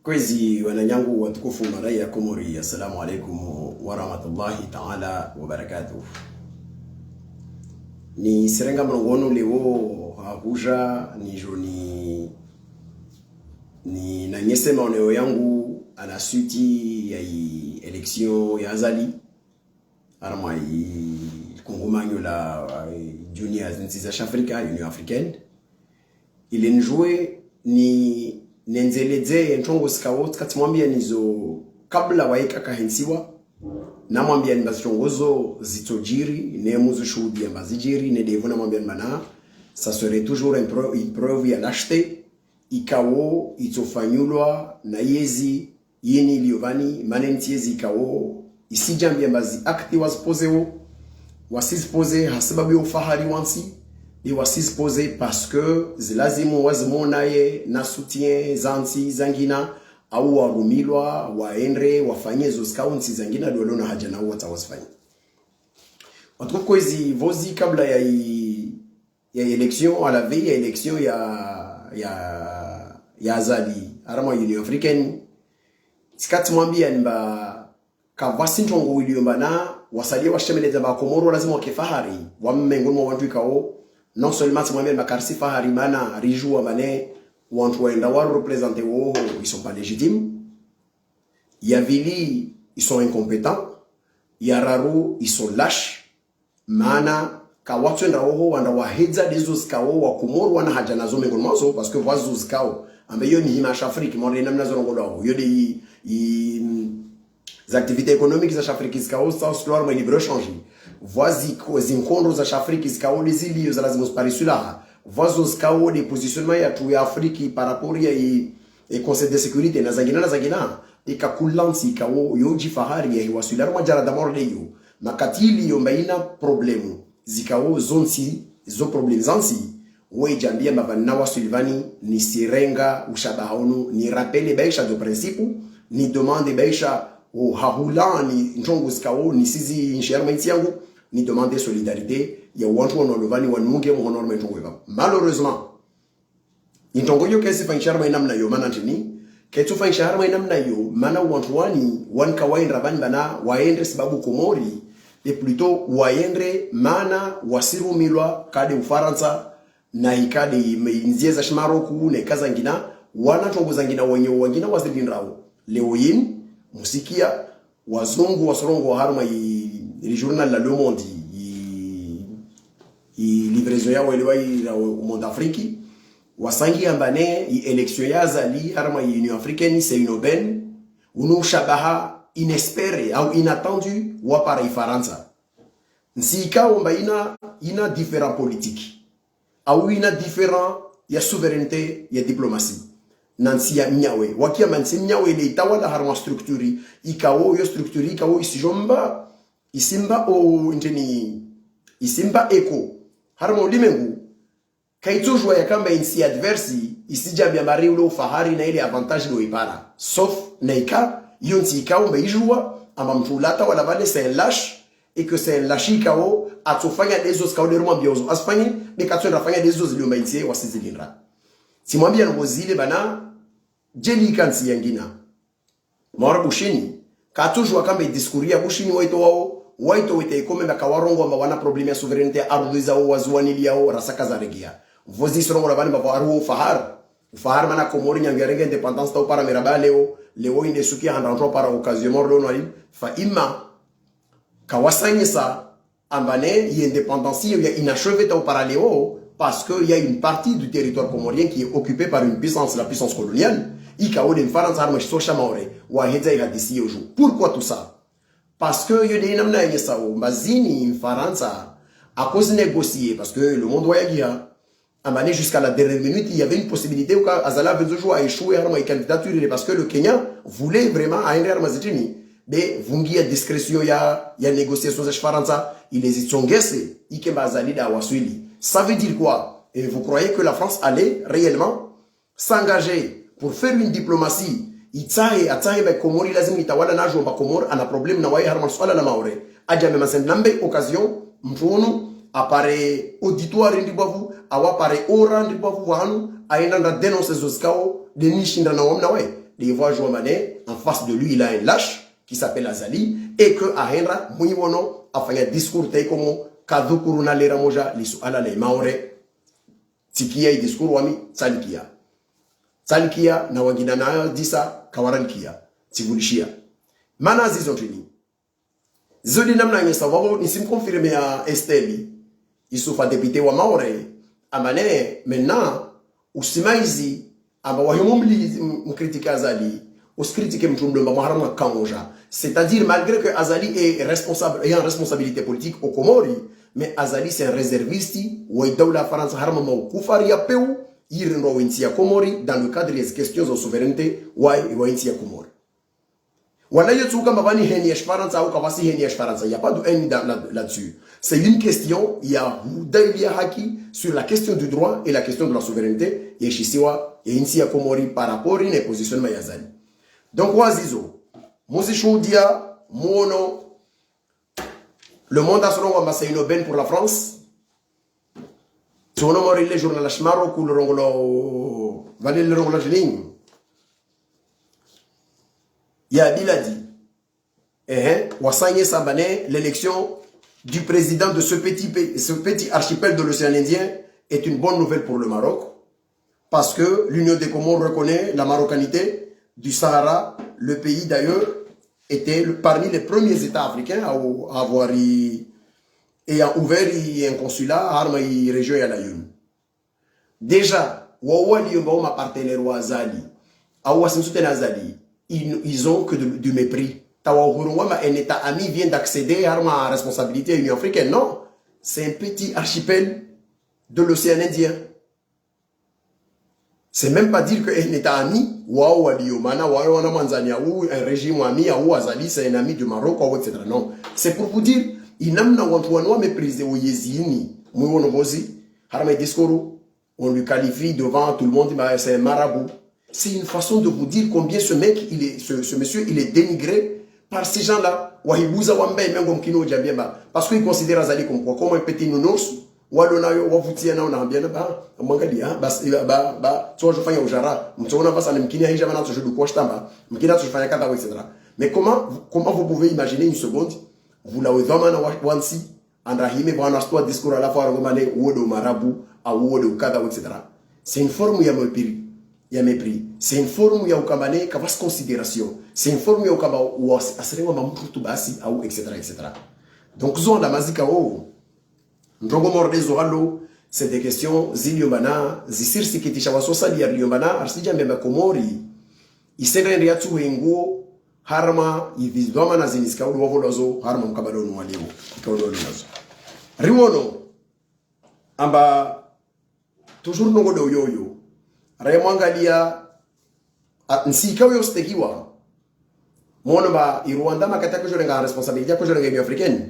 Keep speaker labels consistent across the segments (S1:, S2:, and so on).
S1: Kwezi wananyangu watukufu marai ya Komori, assalamu alaikum wa rahmatullahi ta'ala wa barakatuh. Ni serenga mrongono leo hakuja ni na nyese maoneo yangu ana suiti ya election ya azali arama kongomanyo la juniors nchi za Afrika, Union Africaine. Ile njue ni nenzeleze ntongo skawot katimwambia nizo kabla waika kahensiwa na mwambia ni bazitongozo zitojiri ne muzo shuhudi ya bazijiri ne devona mwambia mana ça serait toujours une preuve ya lâcheté ikawo itofanyulwa na yezi yeni liovani manentiezi ikawo isijambia bazi akti wasposeo wasizpose hasababu ya ufahari wansi ni wasizpose parce que zilazimu wazimonaye na soutien zansi zangina au warumilwa waendre wafanye zo skaunsi zangina dolona haja na wata wasfanye watu kwezi vozi kabla ya election à la veille ya election ya azali arama Union Africaine sikati mwambia nimba kavasi ntongo uliomba na wasalia washemeleza ba Komoro lazima wakifahari wamengo mwa watu ikao non seulement c'est moi-même makarsi fahari mana rijua mane wantu waenda wa représenter wo ils sont pas légitimes yavili ils sont incompétents yararu ils sont lâches mana ka watu enda wo wanda wahedza dezo zikao wa Komoro wana haja nazo mengo mazo parce que wazo zikao ambe yo ni himash Afrique monde namna zongo yo de les activités économiques za Afrique zikao ça slower mais libre changer voici les encontros za Afrique zikao les îles za lazima sparisula voici zikao des positionnements ya tu ya Afrique par rapport ya et conseil de sécurité na zangina ikakulansi zikao yoji fahari ya wasula majara da morde yo makatili yo mbaina problème zikao zonsi zo problème zansi we jambia mabana wasulivani ni sirenga ushabaonu ni rappel baisha de principe ni demande baisha o hahula ni ntongo zikao ni sizi nshirma yangu ni demander solidarité ya watu wanalovani wanuge mhonorme ntongo malheureusement ntongo yo kesi fa nshirma namna yo mana ntini ketu fa nshirma namna yo mana watu wani wanka waenda bani bana waende sababu Komori et plutôt waendre mana wasirumilwa kade Ufaransa na ikade inzie za Maroku na kaza ngina wana tongo zangina wengine wazidinrao leo yin musikia wazungu wasorongo harma i journal la Le Monde i livraison ya wale au monde Afrique wasangi ambane i election ya zali harma i Union Africaine c'est une aubaine uno shabaha inespéré au inattendu wa para Faransa nsika omba ina différent politique au ina différent ya souveraineté ya diplomatie nansi ya mnyawe wakia mansi mnyawe ile itawala harma structure ikawo yo structure ikawo isijomba isimba o inteni isimba eko harma ulimengu kaitujwa ya kamba insi adversi isijabia mari ulo fahari na ile avantage do ipara sauf naika yonti ikawo mbeijwa ama mtulata wala vale c'est lâche et que c'est lâche ikawo atofanya des autres kawo de roma biozo asfanye bekatsonda fanya des autres liomba insi wasizilinra simwambia ngozile bana jeli kansi yangina mara bushini katujwa kamba diskuria bushini waito wete kome bakawarongo amba wana problème ya souveraineté arudhiza wazwani yao rasaka za regia vozi sorongo labani bawaru fahar mana Komori nyangerenge indépendance ta para miraba leo inde suki handantro para occasion morlo no fa imma kawasanyesa ambane indépendance ya inachevé ta para leo parce que il y a une partie du territoire comorien qui est occupée par une puissance, la puissance coloniale. Pourquoi tout ça? Parce que il y a des namna yesa o mazini Faransa à cause négocier parce que le monde voyait amane jusqu'à la dernière minute il y avait une possibilité où Azala Benzojo a échoué à la candidature parce que le Kenya voulait vraiment à une mazini mais vungia discrétion ya négociation de Faransa il hésite son guesse ikemba Azali da waswili. Ça veut dire quoi? Et vous croyez que la France allait réellement s'engager pour faire une diplomatie? Itahe ba Komori lazima itawala najo ba Komori ana problème na wai harma swala la maore. Aja mema nambe occasion mfunu apare auditoire ndibavu awa pare ora ndibavu wanu aenda nda dénoncer zoskao de nishinda na wamna we. les voix Joao Mané, en face de lui, il a un lâche qui s'appelle Azali, et que Ahenra, Mouiwono, a fait un discours tel comme Kado Kuruna Lera Moja, les Ala les Maore, Tikia, discours Wami, Salikia. Salikia, Nawagina na Disa, Kawarankia, Tivulishia. Mana Zizonjini. Zodi Namna Yesavavo, Nissim confirmé à Esteli, il souffre député wa Maore, Amane, maintenant, ou Simaizi, Azali, c'est-à-dire malgré que Azali est responsable, ayant responsabilité politique au Comori, mais Azali c'est un réserviste, ou la France harmama ou Koufaria Peu, il Comori dans le cadre des questions de souveraineté, ou Comori. Il n'y a pas de haine là-dessus. C'est une question, il y a Haki sur la question du droit et la question de la souveraineté. Et Shisiwa et Insia Komori par rapport à une position Mayazali. Donc, Wazizo, Mosishoudia, Mono, le monde a son c'est une aubaine pour la France. Son nom est le journal Ashmaro, le Rongolo, Valé le Rongolo Jeling. Yabil a dit, Wassanye Sabane, l'élection du président de ce petit archipel de l'océan Indien est une bonne nouvelle pour le Maroc, parce que l'Union des Comores reconnaît la marocanité du Sahara. Le pays d'ailleurs était parmi les premiers États africains à avoir ayant ouvert un consulat à Armaï, région et à la Yun. Déjà, Wawali Yomba partenaire au Azali, à Wassimsouten Azali, ils ont que du mépris. Un État ami vient d'accéder à la responsabilité de l'Union africaine. Non, c'est un petit archipel de l'océan Indien. C'est même pas dire qu'un État ami, ou un régime ami, ou Azali, c'est un ami du Maroc, etc. Non, c'est pour vous dire, il n'a pas méprisé au Yézini, on lui qualifie devant tout le monde, c'est un marabout. C'est une façon de vous dire combien ce mec, ce monsieur, il est dénigré par ces gens-là. Parce qu'ils considèrent Azali comme quoi, comme un petit nounours, ou alors on vous tient on a bien mangali mais comment vous pouvez imaginer une seconde vous l'avez vraiment wansi andrahime bwana sto discours à la fois romane ou de marabout à ou de kada etc. C'est une forme il y a mépris. C'est une forme où il y a une considération. C'est une forme où il y a une etc. Donc, la mazika c'est des questions ziliomana, zisirsi kitishawa sosali ya liomana, arsija mbemba komori, isere riatu wengo, harma, yivizwama na ziniska ulu wavolozo, harma mkabadonu walimu, ikaudonu nazo. Riwono, amba, toujours nongo de yoyo, Raymwangalia nsikawe yostekiwa mwana ba Rwanda makata ko jorenga responsabilité ko jorenga Union africaine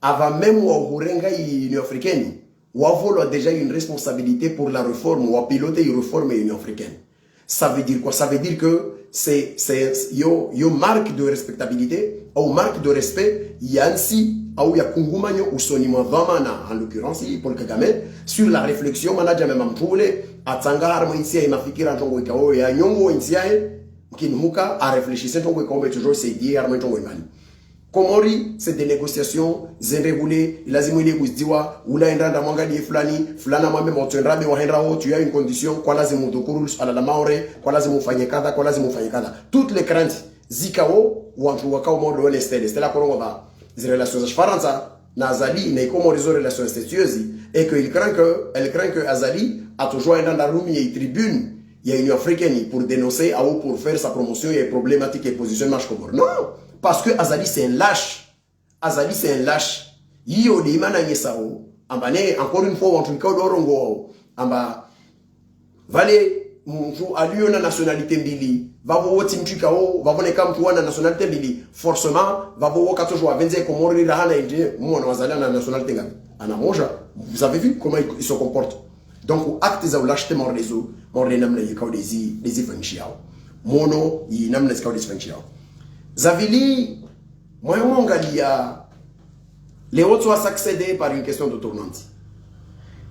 S1: avant même au hurenga Union africaine ou avolo déjà une responsabilité pour la réforme ou à piloter une réforme Union africaine. Ça veut dire quoi? Ça veut dire que c'est yo marque de respectabilité ou marque de respect yansi ou ya kungumanyo usonimo vamana en l'occurrence pour le Kagame sur la réflexion manager même ampoule atanga harmo insia imafikira ntongo ikao ya nyongo insia kinmuka a réfléchir ntongo ikao toujours c'est dire harmo ntongo imani Komori c'est des négociations zenregulé lazima ile kuziwa ula endanda mwangalie fulana mwame motwendrabe wahendra ho tu as une condition kwa lazima udukuru ala la maore kwa lazima ufanye kadha kwa lazima ufanye kadha toutes les craintes zikao wantu wakao modo le stela korongo ba les relations de Faransa Azali n'est comme les relations incestueuses et qu'il craint que Azali a toujours un dans la room et tribune il y a une africaine pour dénoncer ou pour faire sa promotion et problématique et positionnement comme non parce que Azali c'est un lâche yo de mana yesao ambane encore une fois on truc dorongo amba vale mtu aliyo na nationalité mbili vavo wote mtukao vavoneka mtu wana nationalité mbili forcément vavo woka toujours avenze komori rahana inde mwana wazali na nationalité ngapi ana moja vous avez vu comment il se comporte donc acte za ulashte morlezo morle namna yikao des fanchiao mono yi namna zikao des fanchiao zavili moyo mongalia les autres ont succédé par une question de tournante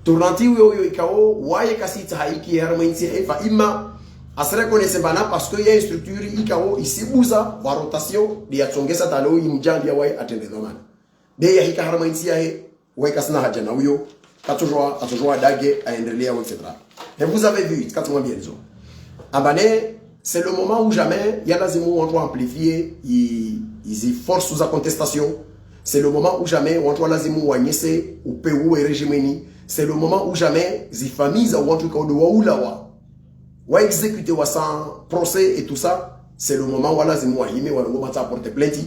S1: Tournanti yo ikao waye kasita haiki harma insi efa ima asere connaisse bana parce que y a une structure ikao ici bouza wa rotation de yatsongesa talo imjandi yawe atende domana de ya hika harma insi yae ouais kasna haja na huyo atujua dage aendelea etc. Et vous avez vu quand on bien zo abane c'est le moment où jamais il y a lazima on doit amplifier ils force sous la contestation. C'est le moment où jamais on doit lazima wanyese upeu et régimeni. C'est le moment où jamais les familles za watu ka do waulawa wa exécuter wa sans procès et tout ça. C'est le moment où lazima wahime wanangoma ta porter plainte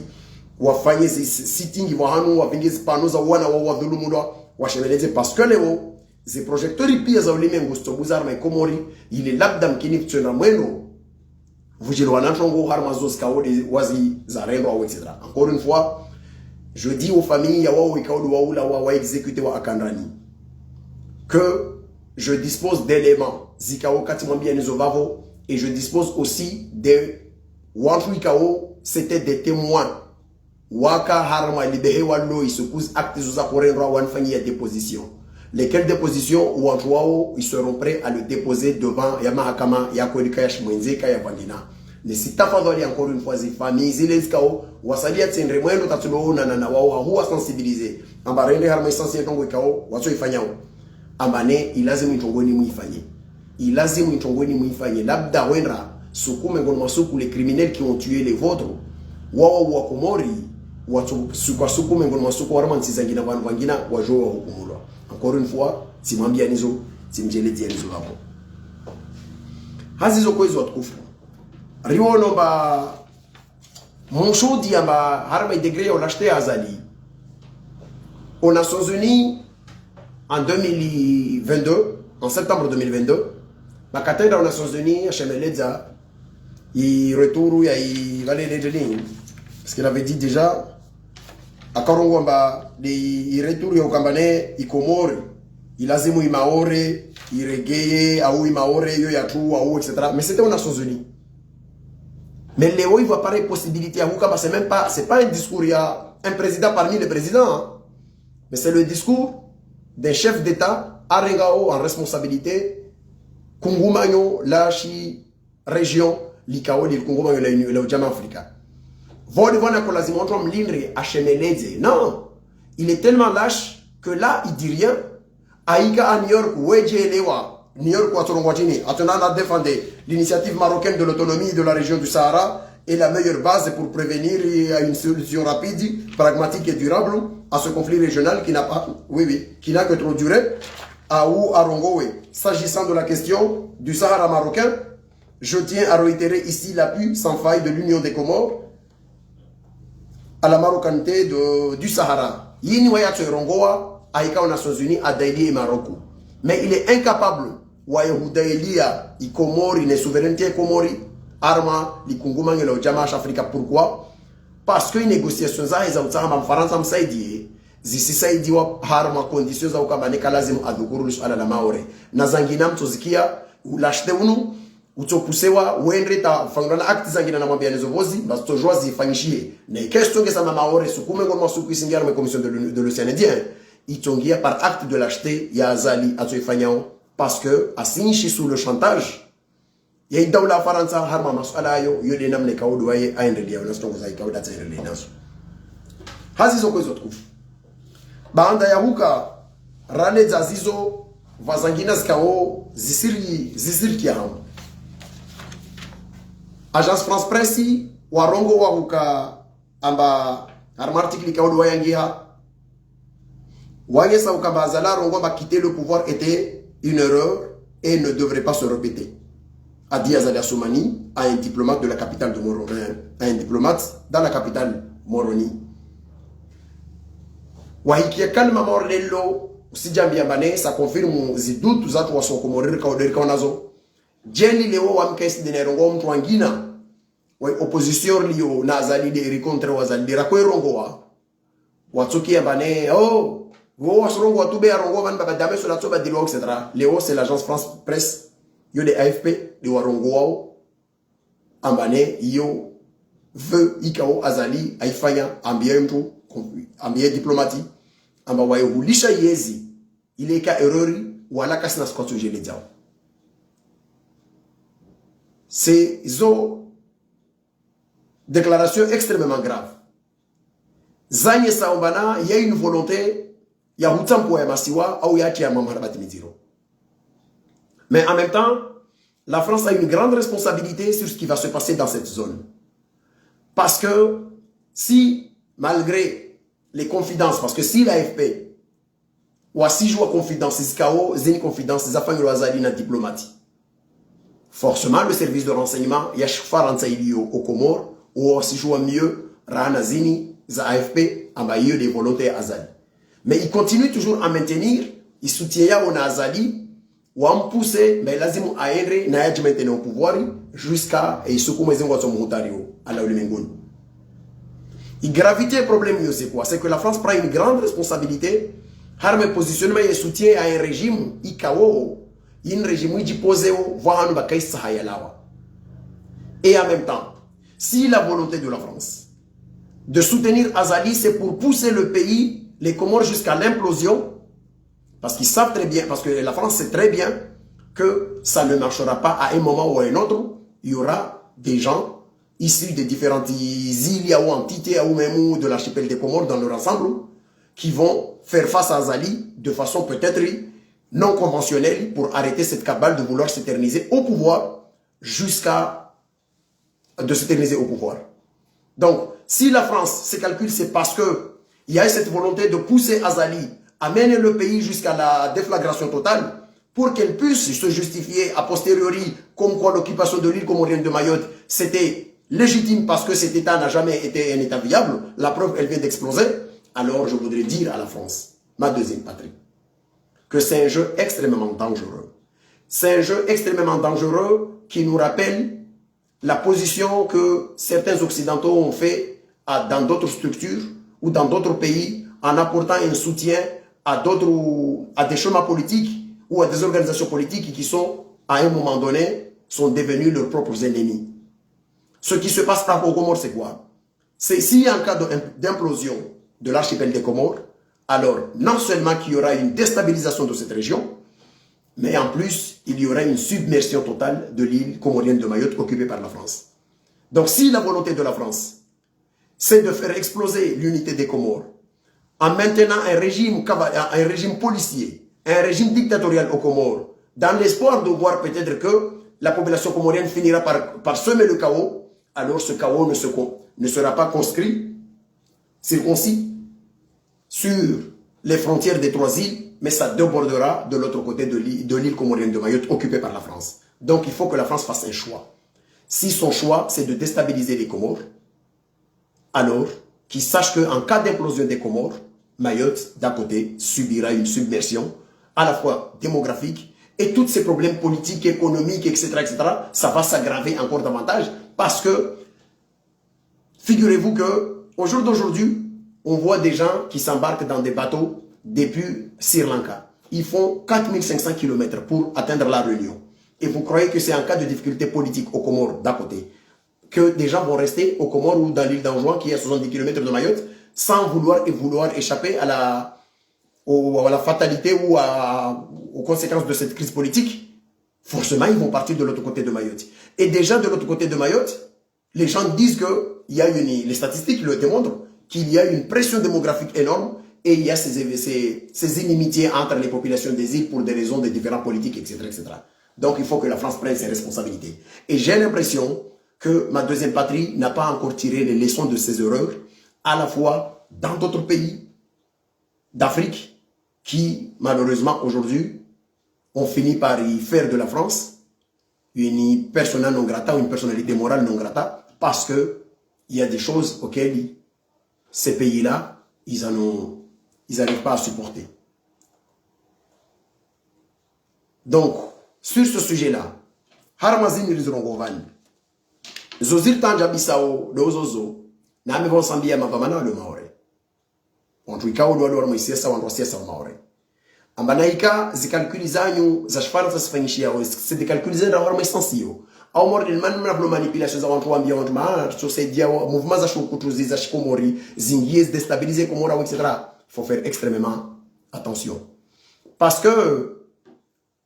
S1: wafanye sitting hanu wavinge pano za wana wa dhulumulwa washemeleze parce que leo ces projecteurs pia za ulimwengu stobuza arma komori ile labda mkini tuna mwendo vujilo wanantongo harma zoskaode wazi za rendo etc. Encore une fois, je dis aux familles ya wao ikaodo waula wa exécuter wa akandani que je dispose d'éléments zikao katima bien nizovavo et je dispose aussi de wantu ikao c'était des témoins waka harma libehe wallo isukuz actes za korendro wanfanyia déposition. Lesquelles dépositions ou en ils seront prêts à le déposer devant Yamahakama, Yakodika, Yashmwenzeka, Yavandina. Les sitafadoli encore une fois, les familles, les kao, wasalia tsendre mwendo tatulo na wao huwa sensibiliser. Ambarende harma essentiel tongo kao, waso ifanyao. Ambane ilazimu itongoni muifanye. Ilazimu itongoni muifanye. Labda wendra sukume ngono masuku les criminels qui ont tué les vôtres. Wao wakomori, watu sukume ngono masuku warama nsizangina wangina wajoa hukumulwa. Encore une fois, si mwambia nizo, si mjele tia nizo hapo. Hazizo kwa hizo watukufu. Riwono ba monshodi amba harma degré on l'acheté azali. Aux Nations Unies en 2022, en septembre 2022, la cathédrale aux Nations Unies à Chemeleza, il retourne il va les lignes parce qu'il avait dit déjà à Karongwamba il retourne au Kambane il Komori il azimu imaore il reggae au imaore yo ya tout ou etc. Mais c'était aux Nations Unies. Mais Léo il voit pas les possibilités à Hukaba, c'est pas un discours, il y a un président parmi les présidents hein. Mais c'est le discours d'un chef d'État Arengao en responsabilité Kungumanyo Lachi région Likao li Kungumanyo la Ujama Africa. Non, il est tellement lâche que là il dit rien. Aïka à New York, New York a défendu l'initiative marocaine de l'autonomie de la région du Sahara est la meilleure base pour prévenir une solution rapide, pragmatique et durable à ce conflit régional qui n'a pas, qui n'a que trop duré. S'agissant de la question du Sahara marocain, je tiens à réitérer ici l'appui sans faille de l'Union des Comores à la marocanité du Sahara. Yini wayatso rongoa aika aux Nations Unies à Daili et Maroc. Mais il est incapable wayahudaelia i Comori les souverainetés Comori arma li kungumang la Ujama Afrika. Pourquoi? Parce que les négociations za en France am saidi zisi saidi wa harma conditions za ukabaneka lazima adhukuru swala la maore na zangina mtozikia ulashte unu utokusewa wendre ta fangana acte zangina na mwambia lezo vozi basi tojwa zifanyishie na question que ça maore sukume ngoma suku isingia na commission de l'océan Indien itongia par acte de l'acheter ya azali atoifanyao parce que asinishi sous le chantage ya idawla faransa harma masala yo yode namne kaudu waye aendelea na stongo za ikauda tsaendelea nazo hazizo kwezo tukufu baanda ya huka rane za zizo vazangina zikao zisiri kiahamu. Agence France Presse warongo wa huka amba harma article kaudu waye ngiha waye sa huka bazala rongo ba quitter le pouvoir était une erreur et ne devrait pas se répéter. A dit Azali Assoumani à un diplomate de la capitale de Moroni, un diplomate dans la capitale Moroni. Wahikia kalma morlelo usijambia bane ça confirme zidutu zatu wasokomorir kauder kaunazo. Jeni leo wamkesi de nerongo mtu wangina. Wa opposition liyo na Azali de rencontre wazali de rakwerongo wa. Watsuki bane oh wo wasrongo watube arongo ban babadame sur la toba de etc. Léo c'est l'agence France Presse yo de AFP de warongo ambane yo veut ikao Azali aifanya ambia mtu ambia diplomati amba wae hulisha yezi ile ka errori wala kasina skwato jele jao Ces déclarations extrêmement graves. Zanye Saombana, il y a une volonté, il y a mais en même temps, la France a une grande responsabilité sur ce qui va se passer dans cette zone. Parce que si, malgré les confidences, parce que si l'AFP ou si joue à confidence, c'est une confidence, c'est une diplomatie. Forcément, le service de renseignement, il y a au Comores, ou si joue mieux, Rana Zini, l'AFP, a des volontés Azali. Mais il continue toujours à maintenir, il soutient au Azali, ou à pousser, mais là, il a maintenant au pouvoir, jusqu'à, et ce qu'on à la Olimengoun. Il gravité problème, c'est quoi? C'est que la France prend une grande responsabilité. Harme positionnement et soutien à un régime, un régime qui pose et en même temps, si la volonté de la France de soutenir Azali, c'est pour pousser le pays, les Comores, jusqu'à l'implosion, parce qu'ils savent très bien, parce que la France sait très bien que ça ne marchera pas à un moment ou à un autre. Il y aura des gens issus des différentes îles ou entités ou même de l'archipel des Comores dans leur ensemble qui vont faire face à Azali de façon peut-être non conventionnelle pour arrêter cette cabale de vouloir s'éterniser au pouvoir jusqu'à de s'éterniser au pouvoir. Donc, si la France se calcule, c'est parce que il y a cette volonté de pousser Azali à mener le pays jusqu'à la déflagration totale pour qu'elle puisse se justifier a posteriori comme quoi l'occupation de l'île comorienne de Mayotte, c'était légitime parce que cet État n'a jamais été un État viable. La preuve, elle vient d'exploser. Alors, je voudrais dire à la France, ma deuxième patrie, que c'est un jeu extrêmement dangereux. C'est un jeu extrêmement dangereux qui nous rappelle la position que certains Occidentaux ont fait dans d'autres structures ou dans d'autres pays en apportant un soutien à des chemins politiques ou à des organisations politiques qui sont, à un moment donné, sont devenus leurs propres ennemis. Ce qui se passe par aux Comores, c'est quoi? C'est s'il y a un cas d'implosion de l'archipel des Comores, alors non seulement qu'il y aura une déstabilisation de cette région, mais en plus, il y aura une submersion totale de l'île comorienne de Mayotte occupée par la France. Donc si la volonté de la France, c'est de faire exploser l'unité des Comores, en maintenant un régime policier, un régime dictatorial aux Comores, dans l'espoir de voir peut-être que la population comorienne finira par semer le chaos, alors ce chaos ne sera pas circoncis sur les frontières des trois îles, mais ça débordera de l'autre côté de l'île comorienne de Mayotte occupée par la France. Donc il faut que la France fasse un choix. Si son choix, c'est de déstabiliser les Comores, alors qu'il sache qu'en cas d'implosion des Comores, Mayotte, d'un côté, subira une submersion, à la fois démographique, et tous ces problèmes politiques, économiques, etc., ça va s'aggraver encore davantage, parce que, figurez-vous qu'au jour d'aujourd'hui, on voit des gens qui s'embarquent dans des bateaux depuis Sri Lanka. Ils font 4500 km pour atteindre la Réunion. Et vous croyez que c'est un cas de difficulté politique aux Comores, d'à côté, que des gens vont rester aux Comores ou dans l'île d'Anjouan, qui est à 70 km de Mayotte, sans vouloir échapper à la fatalité ou aux conséquences de cette crise politique? Forcément, ils vont partir de l'autre côté de Mayotte. Et déjà, de l'autre côté de Mayotte, les gens disent que les statistiques le démontrent, qu'il y a une pression démographique énorme et il y a ces inimitiés entre les populations des îles pour des raisons de différents politiques, etc., etc. Donc, il faut que la France prenne ses responsabilités. Et j'ai l'impression que ma deuxième patrie n'a pas encore tiré les leçons de ses erreurs, à la fois dans d'autres pays d'Afrique qui, malheureusement, aujourd'hui, ont fini par y faire de la France une persona non grata ou une personnalité morale non grata parce que il y a des choses auxquelles ces pays-là, ils n'arrivent pas à supporter. Donc, sur ce sujet-là, Haramazin Rizrongovan, Zozil Tanjabisao, Dozozo, Nami von Sambia Mavamana le Maore. On tuika ou doit dormir siesta ou on siesta au Maore. Ambanaika, zicalculizanho, zashfara zafanyishia, c'est des calculisés d'avoir mais sensio. Au mort d'une manipulation avant trois environnement, sur ces mouvements zachoukoutrouzis, zachikomori, zingies, déstabilisés, komora, etc. Il faut faire extrêmement attention. Parce que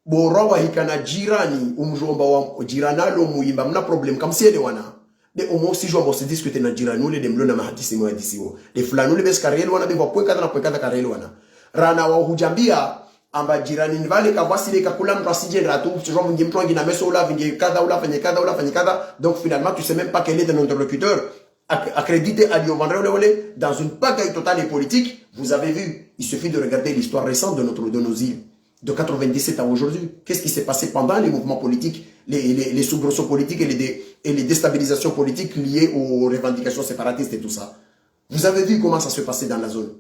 S1: Borowa hikana jirani umjomba wa jiranalo muimba mna problem comme si wana de omo si jomba se discuter na jirani ule de mlona mahadisi mo hadisiwo de fulani ule beskarel wana de wapweka na pweka karel wana rana wa hujambia amba jirani nivale kavasile kakula mtu asije ratu toujours mungi mtu angina meso ula vingi kada ula fanye kada donc finalement tu sais même pas quel est ton interlocuteur accrédité à Liovandre dans une pagaille totale et politique. Vous avez vu, il suffit de regarder l'histoire récente de nos îles de 97 à aujourd'hui. Qu'est-ce qui s'est passé pendant les mouvements politiques, les soubresauts politiques et les déstabilisations politiques liées aux revendications séparatistes et tout ça. Vous avez vu comment ça se passait dans la zone.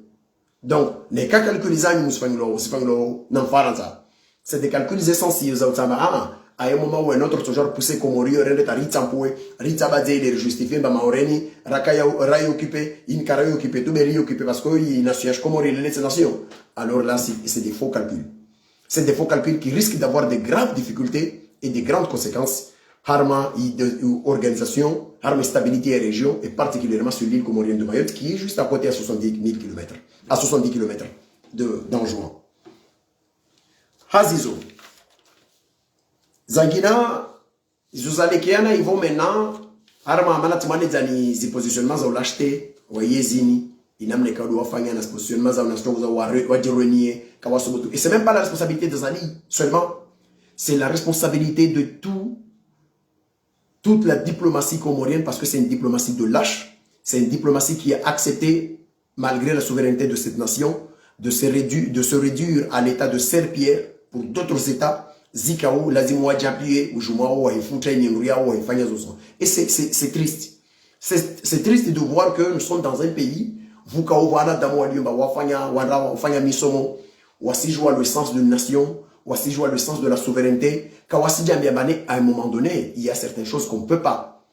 S1: Donc, les cas calculs, c'est des calculs essentiels. À un moment ou un autre, toujours poussé comme Rio, Ritsa Badze, il est justifié, Maoreni, Rakaya, Rai occupé, Inkara occupé, tout Beri occupé, parce qu'il n'a su comme les nations. Alors là, c'est des faux calculs. C'est des faux calculs qui risquent d'avoir de graves difficultés et de grandes conséquences. Harma, organisation, harma stabilité et région, et particulièrement sur l'île comorienne de Mayotte, qui est juste à côté à 70 000 km, à 70 km d'Anjouan. Hazizo. Zangina, Zuzalekiana, ils vont maintenant, harma, manatimane zani, zi positionnement za ulashte, wa yezini, inam ne kadu wafanya na positionnement za unastongo za wajironie, kawasobotu. Et c'est même pas la responsabilité de Zali seulement, c'est la responsabilité de toute la diplomatie comorienne, parce que c'est une diplomatie de lâche, c'est une diplomatie qui a accepté, malgré la souveraineté de cette nation, de se réduire à l'état de serpillère pour d'autres États. Zikao, lazimwa japie, ujumao, waifuta, nyinguria, waifanya zoso. Et c'est triste. C'est triste de voir que nous sommes dans un pays, vous kao wana damo waliumba, wafanya misomo, wasijua le sens de nation, wasijua le sens de la souveraineté, kawasija miabane, à un moment donné, il y a certaines choses qu'on peut pas,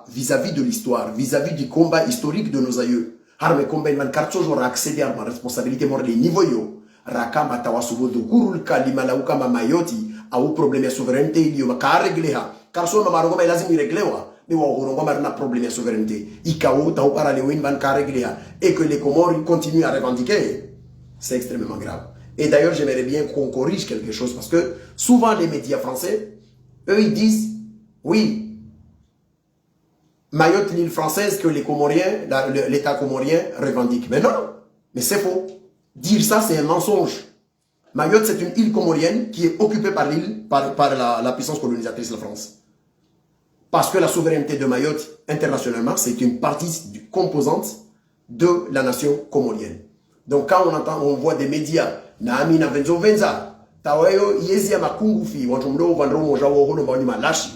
S1: vis-à-vis de l'histoire, vis-à-vis du combat historique de nos aïeux. Harme combat, man karto j'aurai accédé à ma responsabilité mort les niveaux yo. Rakama tawasubodo kurul kalima la ukama mayoti au problème de souveraineté il y a ka régler car so mama ngoma lazima iréglewa mais wa ngoma na problème de souveraineté ikao ta para le win ban ka régler et que les Comores continuent à revendiquer, c'est extrêmement grave. Et d'ailleurs j'aimerais bien qu'on corrige quelque chose parce que souvent les médias français eux ils disent oui Mayotte l'île française que les Comoriens l'état comorien revendique, mais non, mais c'est faux. Dire ça, c'est un mensonge. Mayotte, c'est une île comorienne qui est occupée par l'île, par la puissance colonisatrice, la France. Parce que la souveraineté de Mayotte, internationalement, c'est une partie composante de la nation comorienne. Donc quand on voit des médias, Naami na Venzo Venza, Tawayo Yezia Makungufi, Wanjomdo, Vandro, Mojawo, Holo, Banima, Lashi,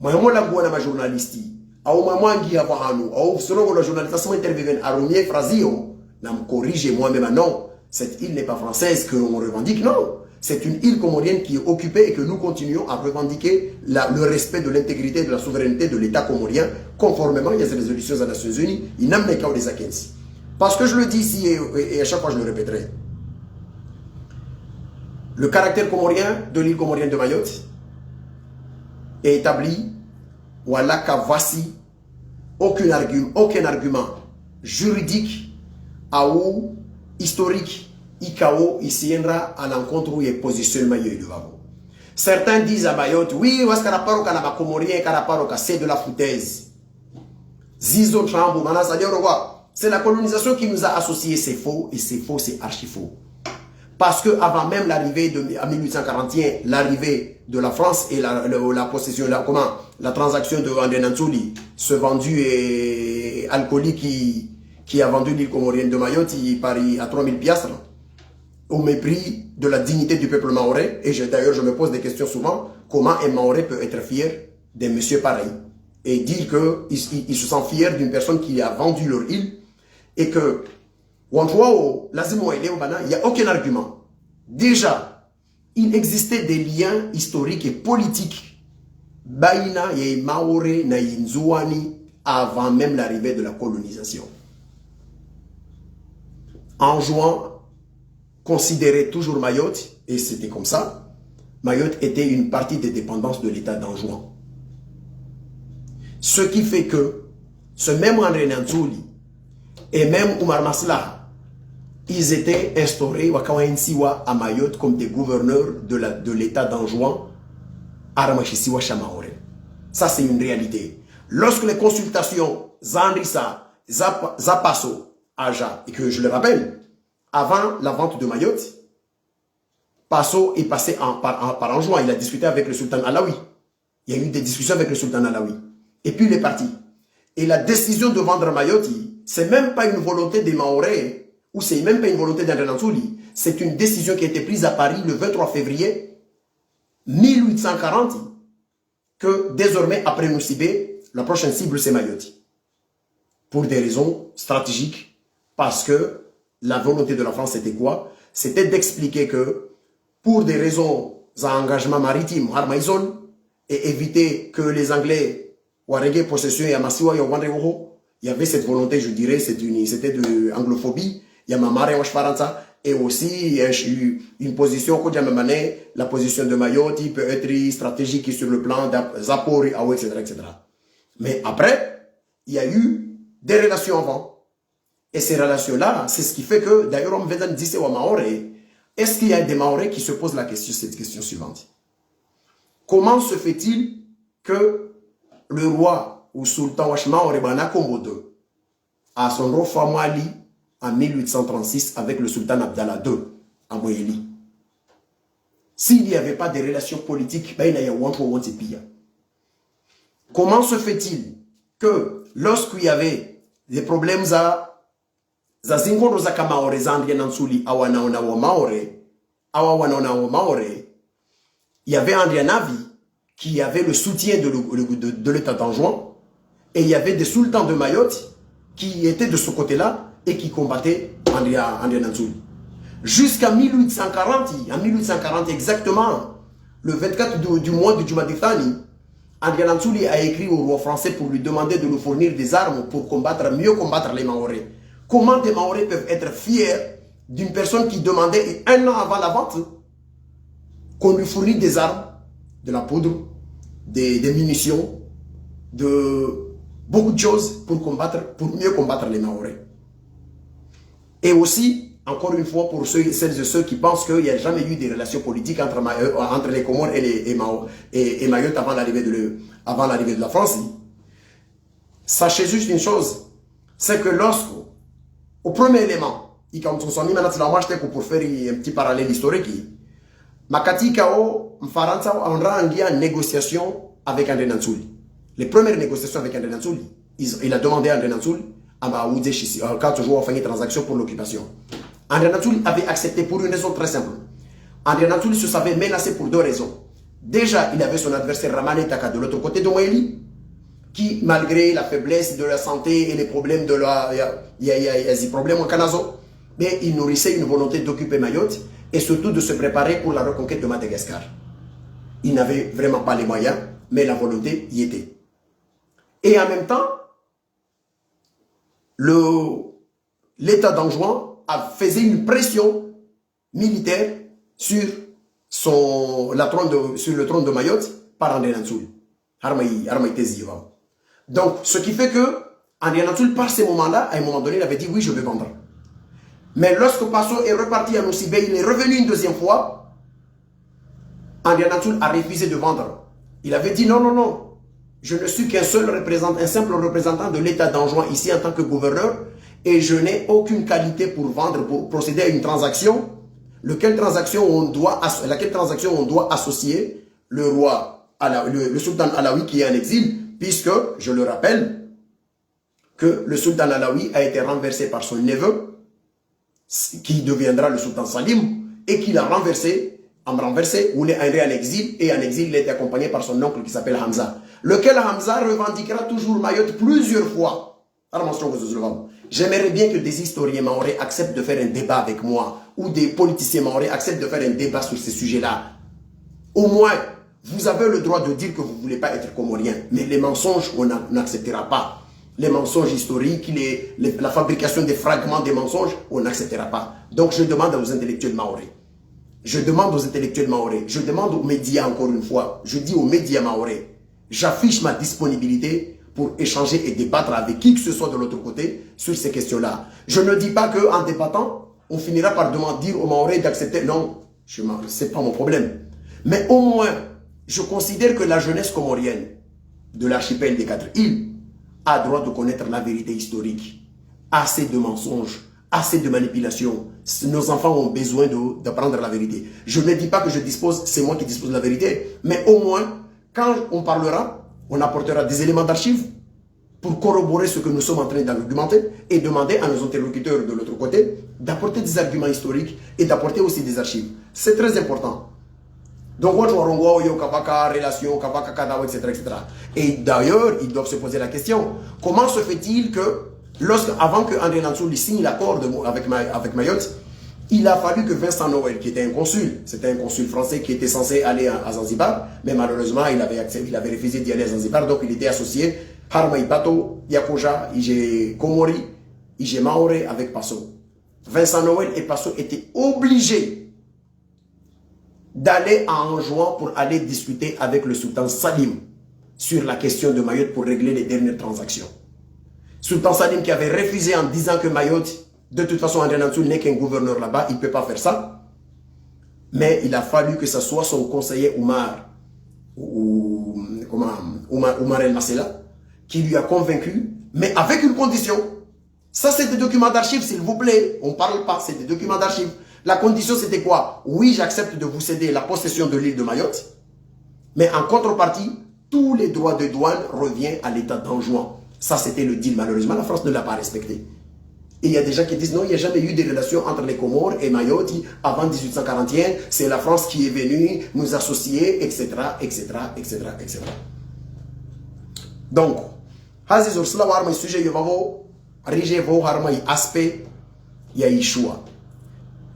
S1: Mahamola Gouana, ma journaliste, Aou Mamangi Avahanu, Aou selon la journaliste, sont intervenus à Romier Frazio. Non, corrigez moi-même, non. Cette île n'est pas française que l'on revendique, non. C'est une île comorienne qui est occupée et que nous continuons à revendiquer le respect de l'intégrité et de la souveraineté de l'État comorien, conformément à ces résolutions des Nations Unies. Il n'a pas des Akensi. Parce que je le dis ici et à chaque fois je le répéterai. Le caractère comorien de l'île comorienne de Mayotte est établi, voilà qu'à voici aucun argument juridique ou historique, IKO, Isienra, à l'encontre où il est positionnement. Certains disent à Mayotte, oui, c'est de la foutaise. Zizo Trambo, c'est la colonisation qui nous a associés, c'est faux, et c'est faux, c'est archi faux. Parce que avant même l'arrivée en 1841, l'arrivée de la France et la possession, la transaction de Andenantouli, ce vendu et alcoolique qui a vendu l'île comorienne de Mayotte à 3000 piastres, au mépris de la dignité du peuple mahorais. Et d'ailleurs, je me pose des questions souvent, comment un mahorais peut être fier d'un monsieur pareil et dire qu'il se sent fier d'une personne qui a vendu leur île et que, il n'y a aucun argument. Déjà, il existait des liens historiques et politiques Baïna et Maoré na Inzouani avant même l'arrivée de la colonisation. Anjouan considérait toujours Mayotte, et c'était comme ça, Mayotte était une partie des dépendances de l'État d'Anjouan. Ce qui fait que ce même André Nanzouli et même Oumar Maslaha, ils étaient instaurés à Mayotte comme des gouverneurs de l'état d'Anjouan à Chamaoré. Ça, c'est une réalité. Lorsque les consultations Zanrissa, Zapasso, Aja, et que je le rappelle, avant la vente de Mayotte, Passo est passé par Anjouan. Il a discuté avec le sultan Alaoui. Il y a eu des discussions avec le sultan Alaoui. Et puis il est parti. Et la décision de vendre Mayotte, c'est même pas une volonté des Maorais, ou c'est même pas une volonté d'André Nansouli. C'est une décision qui a été prise à Paris le 23 février 1840, que désormais, après Noussibé, la prochaine cible, c'est Mayotte. Pour des raisons stratégiques, parce que la volonté de la France, c'était quoi? C'était d'expliquer que, pour des raisons d'engagement maritime, et éviter que les Anglais, Warege, possession et Amasiwa, il y avait cette volonté, je dirais, c'était de anglophobie, il y a Mamare Faransa, et aussi il y a eu une position, la position de Mayotte peut être stratégique sur le plan d'Apport, etc., etc. Mais après, il y a eu des relations avant. Et ces relations-là, c'est ce qui fait que, d'ailleurs, on me dit au Maoré, est-ce qu'il y a des Maorais qui se posent cette question suivante? Comment se fait-il que le roi ou sultan Washmaoré Banakombo II a son roi Famali en 1836 avec le sultan Abdallah II à Moyeli? S'il n'y avait pas de relations politiques, comment se fait-il que lorsqu'il y avait des problèmes il y avait André Navi qui avait le soutien de l'état d'Anjouan et il y avait des sultans de Mayotte qui étaient de ce côté-là et qui combattaient André Nansouli. Jusqu'à 1840, en 1840 exactement, le 24 du mois de Jumadithani, André Nansouli a écrit au roi français pour lui demander de nous fournir des armes pour mieux combattre les Maorais. Comment des Maorais peuvent être fiers d'une personne qui demandait un an avant la vente qu'on lui fournisse des armes, de la poudre, des munitions, de beaucoup de choses pour mieux combattre les Maorais. Et aussi, encore une fois, pour celles et ceux qui pensent qu'il n'y a jamais eu des relations politiques entre les Comores et Mayotte avant l'arrivée de la France, sachez juste une chose, c'est que au premier élément, pour faire un petit parallèle historique, Makati Kao, Mfaransa, on a en négociation avec André Nansouli. Les premières négociations avec André Nansouli, il a demandé à André Nansouli quand toujours on fait une transaction pour l'occupation. André Nansouli avait accepté pour une raison très simple. André Nansouli se savait menacé pour deux raisons. Déjà, il avait son adversaire Ramane Taka de l'autre côté de Moéli, qui, malgré la faiblesse de la santé et les problèmes il y a des problèmes au Kanazo, mais il nourrissait une volonté d'occuper Mayotte et surtout de se préparer pour la reconquête de Madagascar. Il n'avait vraiment pas les moyens, mais la volonté y était. Et en même temps, l'état d'Anjouan faisait une pression militaire sur le trône de Mayotte par André Nansouli. Donc, ce qui fait que André Nansouli, par ces moments-là, à un moment donné, il avait dit oui, je vais vendre. Mais lorsque Passo est reparti à Noussibé, il est revenu une deuxième fois, André Nansouli a refusé de vendre. Il avait dit non, non, non, je ne suis qu'un simple représentant de l'état d'Anjouan ici en tant que gouverneur et je n'ai aucune qualité pour vendre, pour procéder à une transaction, laquelle transaction on doit associer le roi, le sultan Alaoui qui est en exil, puisque, je le rappelle, que le sultan Alaoui a été renversé par son neveu, qui deviendra le sultan Salim, et qu'il a renversé, où il est en exil, et en exil, il a été accompagné par son oncle qui s'appelle Hamza, lequel Hamza revendiquera toujours Mayotte plusieurs fois. J'aimerais bien que des historiens maorais acceptent de faire un débat avec moi, ou des politiciens maorais acceptent de faire un débat sur ces sujets-là. Au moins, vous avez le droit de dire que vous ne voulez pas être comorien, mais les mensonges, on n'acceptera pas. Les mensonges historiques, la fabrication des fragments des mensonges, on n'acceptera pas. Donc je demande aux intellectuels maorais. Je demande aux intellectuels maorais. Je demande aux médias encore une fois. Je dis aux médias maorais. J'affiche ma disponibilité pour échanger et débattre avec qui que ce soit de l'autre côté sur ces questions-là. Je ne dis pas qu'en débattant, on finira par demander aux Maoris d'accepter. Non, c'est pas mon problème. Mais au moins, je considère que la jeunesse comorienne de l'archipel des 4 îles a droit de connaître la vérité historique. Assez de mensonges, assez de manipulations. Nos enfants ont besoin d'apprendre la vérité. Je ne dis pas que je dispose, c'est moi qui dispose de la vérité, mais au moins, quand on parlera, on apportera des éléments d'archives pour corroborer ce que nous sommes en train d'argumenter et demander à nos interlocuteurs de l'autre côté d'apporter des arguments historiques et d'apporter aussi des archives. C'est très important. Donc, relation, etc. Et d'ailleurs, ils doivent se poser la question, comment se fait-il que, avant que André Nansouli signe l'accord avec Mayotte, il a fallu que Vincent Noël, qui était un consul, c'était un consul français qui était censé aller à Zanzibar, mais malheureusement, il avait refusé d'y aller à Zanzibar, donc il était associé Harmaï Bato, Yakoja, Ige Komori, Ige Maore avec Passo. Vincent Noël et Passo étaient obligés d'aller à Anjouan pour aller discuter avec le sultan Salim sur la question de Mayotte pour régler les dernières transactions. Sultan Salim qui avait refusé en disant que Mayotte, de toute façon, André Nansouli n'est qu'un gouverneur là-bas, il ne peut pas faire ça. Mais il a fallu que ce soit son conseiller Oumar El Masela qui lui a convaincu, mais avec une condition. Ça, c'est des documents d'archives, s'il vous plaît. On ne parle pas, c'est des documents d'archives. La condition, c'était quoi? Oui, j'accepte de vous céder la possession de l'île de Mayotte, mais en contrepartie, tous les droits de douane reviennent à l'État d'Anjouan. Ça, c'était le deal. Malheureusement, la France ne l'a pas respecté. Et il y a des gens qui disent non, il n'y a jamais eu de relations entre les Comores et Mayotte avant 1841. C'est la France qui est venue nous associer, etc., etc., etc., etc. Donc, Aziz Ursula Warma, sujet Yovavo, Rigevo Harma, aspect, il y a Yeshua.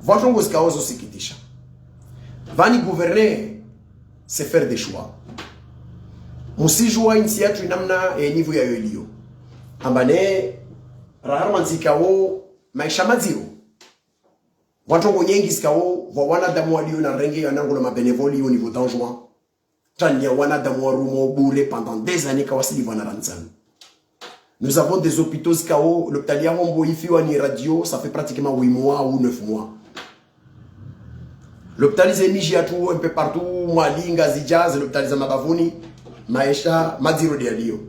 S1: Votre Goskaozo Sikitisha. Vani gouverner, c'est faire des choix. Musi joua initiatu namna e niveau ya elio. Ambane, raharman zikao, maisha maziro. Watu wengi zikao, wana damu walio na renge ya nangulo mabenevoli au niveau d'Anjouan. Tania wana damu warumo bourré pendant des années kawasili wana ranzan. Nous avons des hôpitaux zikao, l'hôpital Yamombo ifi wani radio, ça fait pratiquement 8 mois ou 9 mois. L'hôpital Zenijiatou un peu partout, Mwali, Ngazijaz, l'hôpital Zamabavouni, Maesha, Maziro de Alio.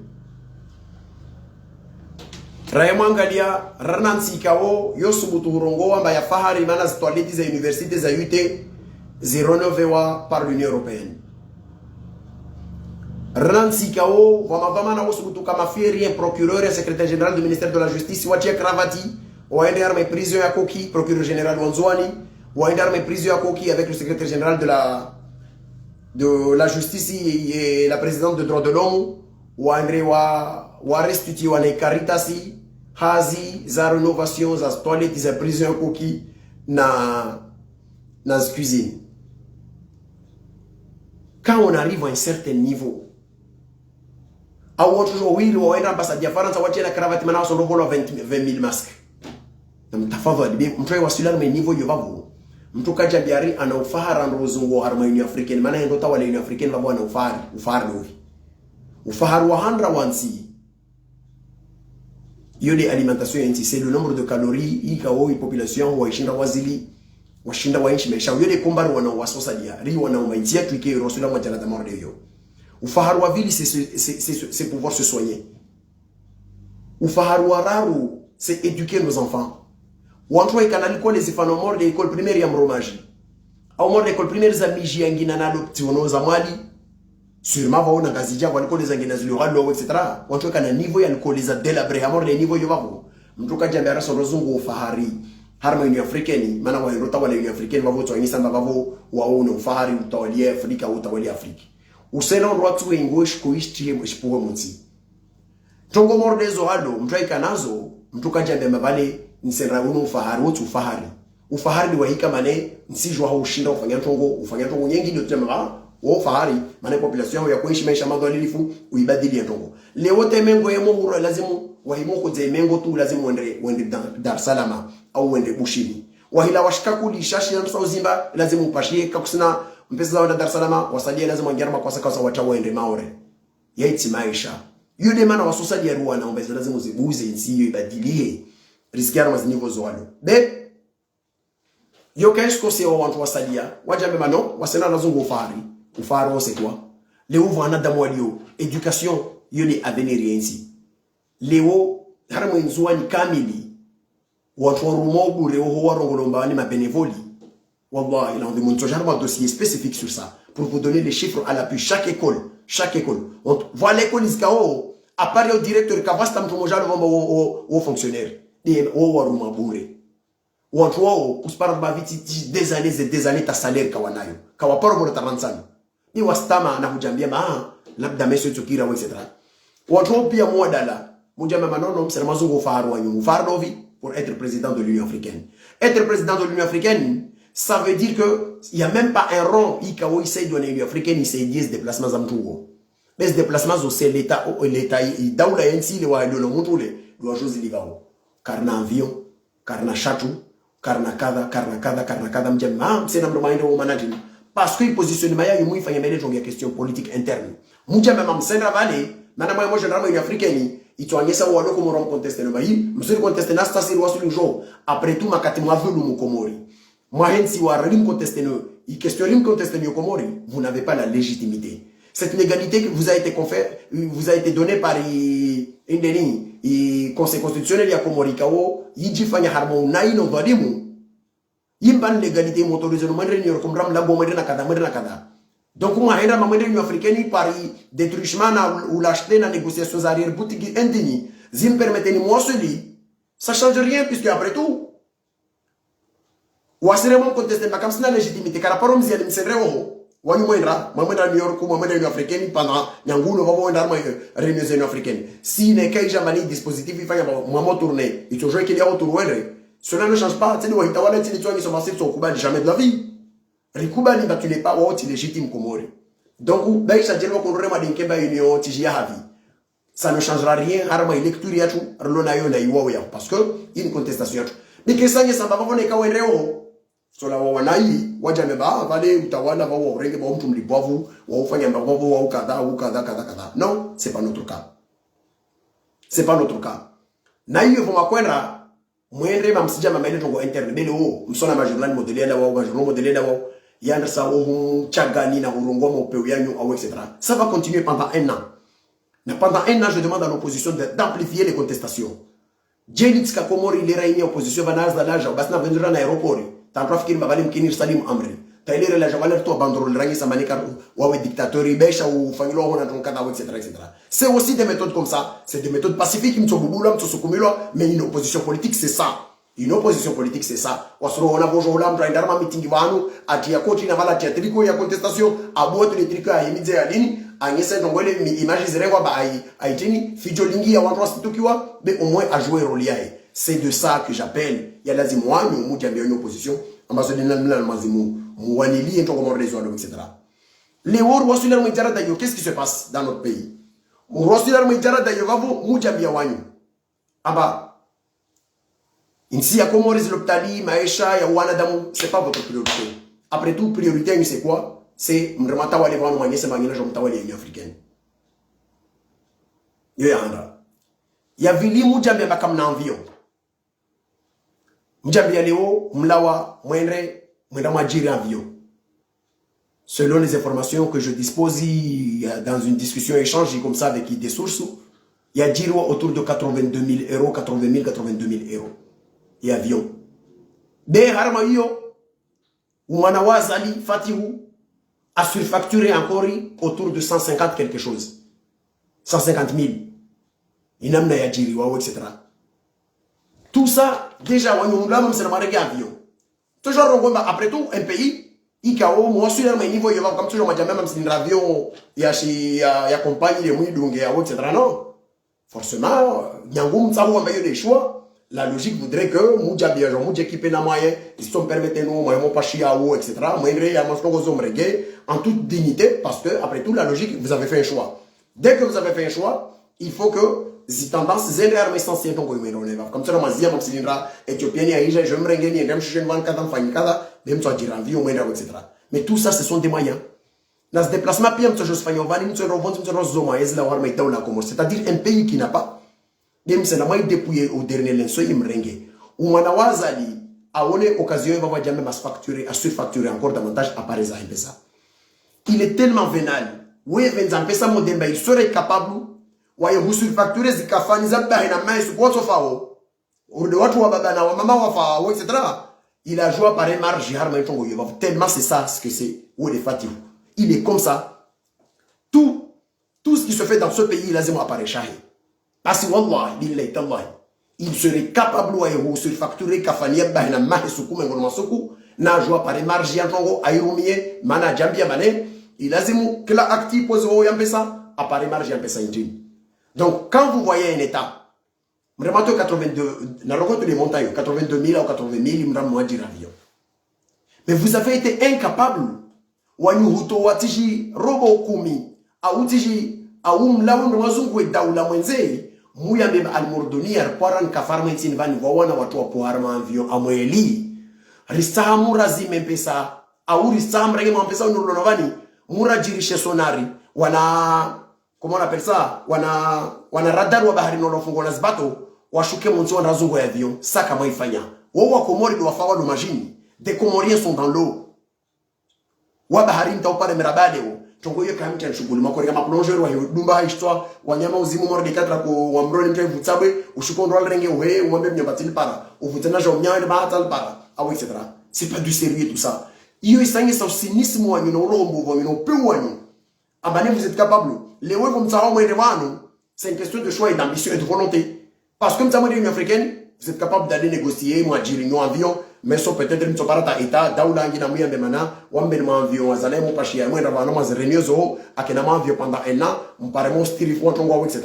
S1: Rayamangalia, Ranansi Kao, Yosubutu Rongo, Ambaya Fahari, Manas Toilettes et universités à UT, 09 par l'Union Européenne. Ranansi Kao, Wamavamana Wosubutu Kamafieri, un procureur et secrétaire général du ministère de la Justice, Watia Kravati, ONR, mais prison à Koki, procureur général Wanzouani. Ou un arme prise à Koki avec le secrétaire général de la justice et la présidente de droits de l'homme, ou André ou restitué ou Caritasi, Hazi, za rénovation, za toilette, za prison à Koki, na cuisine. Quand on arrive à un certain niveau, à un toujours, oui, ou un ambassade de France, ou la cravate, maintenant, on se 20 000 masques. Donc, ta faveur, on peut voir sur le niveau, il va vous. Mtuka jabiari ana ufahara ndozungu harma Union Africaine maana ndota wale Union Africaine babo ana ufahari novi ufahari wa handra wansi yole alimentation yanti c'est le nombre de calories ikao population wa ishinda wazili washinda wa inchi mesha yole kombaru wana wasosalia ri wana umaitia tuike rosula mwajala da morde yo ufahari wa vili c'est pouvoir se soigner ufahari wa raru c'est éduquer nos enfants. Ou en tout cas, les enfants morts de l'école primaire ya mromaji. Au mort de l'école primaire za miji yangina na l'option za mwali. Sûrement va on ngazija va l'école za ngina zilora lo etc. En tout cas na niveau ya l'école za delabre ya mort de niveau yo vavo. Mtuka jambara so rozungu ufahari. Harma Union Africaine, mana wa rota wa Union Africaine vavo to ngisa vavo wa ono ufahari utawalia Afrika utawalia Afrika. Usena rotu engosh kuishi mshpuo mutsi. Tongo mort de zoalo, mtwaika nazo, mtuka jambara vale nisera uno ufahari wotu ufahari. Ufahari ni wahika mane nsijwa ushinda ufanya tongo nyengi ndio tema wa ufahari mane population ya kuishi maisha madhalilifu uibadili ntongo. Leo temengo ya Mungu lazimu wahimoko zemengo tu lazimu wende Dar Salama au wende Bushini. Wahila washikaku lishashi na msauzimba lazimu upashie kakusina mpesa wa Dar Salama wasalie lazimu ngerma kwa saka wacha wende Maore. Yaiti maisha. Yule mana wasusali ya ruwa na umbeza lazimu zibuze nsiyo ibadilie. Risquer mas niveaux zoalo. B. Yo qu'est-ce que c'est au wantu wasalia? Wajambe mano, wasena nazungu ufari. Ufaro c'est quoi? Léo vana damwalio. Éducation, yoni avenir yensi. Léo, haramo inzuani kamili. Wantu warumogu reo hoa rongolomba ni ma bénévoli. Wallah, il en demande toujours un dossier spécifique sur ça. Pour vous donner les chiffres à l'appui. Chaque école. Voilà l'école iskao. À part le directeur, kavastam tumoja le vamba au fonctionnaire. Et au waruma bourré. Ou en toi, ou spar baviti des années ta salaire kawanayo. Kawaporo pour ta ransan. Ni wastama na hujambia labda meso tukira etc. Ou en toi pia moi dala. Mujamba manono c'est mazungo faru wanyu. Fardovi pour être président de l'Union africaine. Être président de l'Union africaine, ça veut dire que il y a même pas un rang ikawo essaye de l'Union africaine, il s'est 10 déplacements zamtugo. Mais ce déplacement c'est l'État daula yensi le wa le mutule do jozi ligao. Karna avion, karna château, karna kada mjema c'est na mdomainde au managing. Parce que il positionnement ya yimu ifanya mele jongia question politique interne. Mjema mamsenda vale, mana moi je ramo une africaine. Ituanyesa walo ko morom contester no bayi, msuri contester na sta siri wasu jo. Après tout makati mwavulu mu Komori. Moi hensi wa rim contester no, i question rim contester no Komori, vous n'avez pas la légitimité. Cette légalité que vous a été conférée, vous a été donnée par une des conseil constitutionnel ya Komori kawo, yiji fanya harmo na ino vadimu. Yimban légalité motorisée no mandre ni comme ram la bombe na kada. Donc, moi, je suis l'Union africaine par des truchements ou l'acheter dans les négociations arrière boutique indignes. Si me permettez de moi celui, ça ne change rien puisque après tout, ou à ce moment contester ma comme légitimité, car par exemple, si elle me ou à New York ou à l'Union africaine pendant Nyangoul, on va avoir une réunion africaine. Si n'est qu'un jamais dispositif, il faut moi tourner. Il faut jouer qu'il y a autour cela ne change pas. Tu sais, il y a des gens qui sont passés sur Cuba jamais de la vie. Rikuba ni batule pa wa ti légitime Komori. Donc baisha jelwa ko rema de kemba union ti ya havi. Ça ne changera rien harma lecture yatu rlona yo na iwa ya parce que une contestation yatu. Bikesanye samba bavone ka wenreo. So la wanai waja meba vale utawala wa urenge ba mtu mlibwavu wa ufanya mambo wa ukadha. Non, c'est pas notre cas. C'est pas notre cas. Na hiyo voma kwenda mwendre mamsija mamaile tongo interne bele msona majournal modele da wa journal modele da wa yanda sa Tchagani na Urongo Mopeu Yanyo etc. Ça va continuer pendant un an. Pendant un an, je demande à l'opposition d'amplifier les contestations. Djelitska Komori les réunis opposition vanaz da laja basna vendra na aéroport. Tant trafiquer mavalim kinir salim amri. Tailere la javaler to bandrol rangi samanika wa dictateur ibesha ou fangilo hona tonkada etc. C'est aussi des méthodes comme ça, c'est des méthodes pacifiques mtsobubula mtsosukumilo mais une opposition politique c'est ça. Une opposition politique, c'est ça. Wasro on a bonjour là, m'prendre meeting vanu, atia koti na vala atia tricot ya contestation, abote les tricots à yemidze alini, anyese dongole mi image zerengwa ba aitini, fijo lingi ya wandro situkiwa, mais au moins à jouer rôle yae. C'est de ça que j'appelle. Il y a lazim wanyu mujambi une opposition, ambazo dinamina mazimu, mwanili ento comme résoudre etc. Les wor wasuler mujara dayo, qu'est-ce qui se passe dans notre pays? Wasuler mujara dayo vavo mujambi wanyu. Amba ici, à Comoris, l'Optali, Maesha, Yawanadamu, c'est pas votre priorité. Après tout, priorité, c'est quoi? C'est Mrematawa les vents, c'est Manina, Jomtawa les africaines. Yoyanda. Yavili Mujambi Bakam Nanvio. Mujambi Aleo, Mlawa, Mwenre, Mwendama Jiri Avio. Selon les informations que je dispose dans une discussion échange comme ça avec des sources, il y a Jiro autour de 82 000 euros, 80 000, 82 000 euros. Et avion. De harma yo, Oumanawazali Fatihu a surfacturé encore autour de 150 quelque chose. 150 000. Inamna ya jiri wawo, etc. Tout ça, déjà, on a c'est le avion. Toujours, après tout, un pays, IKO, moi, sur le niveau, il y a comme toujours, même si l'avion, il y a compagnie, il y a etc. Non. Forcément, il y a des choix. La logique voudrait que Moudjabi, équipé na moyen, ils sont permettés nous, moi, pas chiaou, etc. En toute dignité, parce que, après tout, la logique, vous avez fait un choix. Dès que vous avez fait un choix, il faut que, si tendance, zéro arme essentielle, donc, comme ça, on dit, cylindre, éthiopien, je me rengaine, je me cherche une vente, même soit dire en vie, etc. Mais tout ça, ce sont des moyens. Dans ce déplacement, c'est-à-dire un pays qui n'a pas. Dem se na mai dépouiller au dernier lenso imrenge. Umana wazali aone occasion il va jamais facturer, à surfacturer encore davantage à Paris à M-Pesa. Il est tellement vénal. Oui, M-Pesa modemba il serait capable ouais vous surfacturer zikafani za bahina mais what of ao. Ou de watu wa baba na wa mama wa fa etc. Il a joué par marge harma itongo yo. Tellement c'est ça ce que c'est ou les fatigues. Il est comme ça. Tout ce qui se fait dans ce pays, il a zéro appareil shahi. Parce que wallah, il serait capable de surfacturer kafania bahina mahi suku mengono masuku na joie par marge yantongo airumie mana jambia mané il a zéro que la actif pose au yambesa appareil marge yambesa injini. Donc quand vous voyez un état vraiment 82 na rencontre les montagnes 82 000 ou 80 000 il me rend avion. Mais vous avez été incapable wanyuhuto watiji robo kumi au tiji au mlawo wazungu daula mwenzei muya mema almordoni arparan kafarma itsinvani wawana watu wapoharma avion amweli risaha murazi mempesa au risaha mrege mempesa unulonovani murajirishe sonari wana comment on appelle ça wana radar wa bahari nolofungo na zbato washuke monzo na razungu ya avion ça kama ifanya wao wa Komori doit faire le machine des Comoriens sont dans l'eau wa bahari mtaupale merabade wo tongo hiyo kama mtu shughuli makori kama plongeur wa dumba histoire wanyama uzimu morde katra ko wamroni mtu vutsabe ushukondo renge uhe umwambe mnyabatili para uvutana jo mnyawe batal para au etc. C'est pas du sérieux tout ça. Iyo isangi sa cynisme wa mino rombo wa mino peu wanyu abane vous êtes capable les ouais comme ça au c'est une question de choix et d'ambition et de volonté parce que comme ça moi l'Union africaine vous êtes capable d'aller négocier moi dire non avion mais so peut-être une soparata état daula ngina muyambe mana wambe ma avion azale mo pashia mwenda bana ma zrenyozo akena ma avion pendant un an mparemo stili fo tongo etc.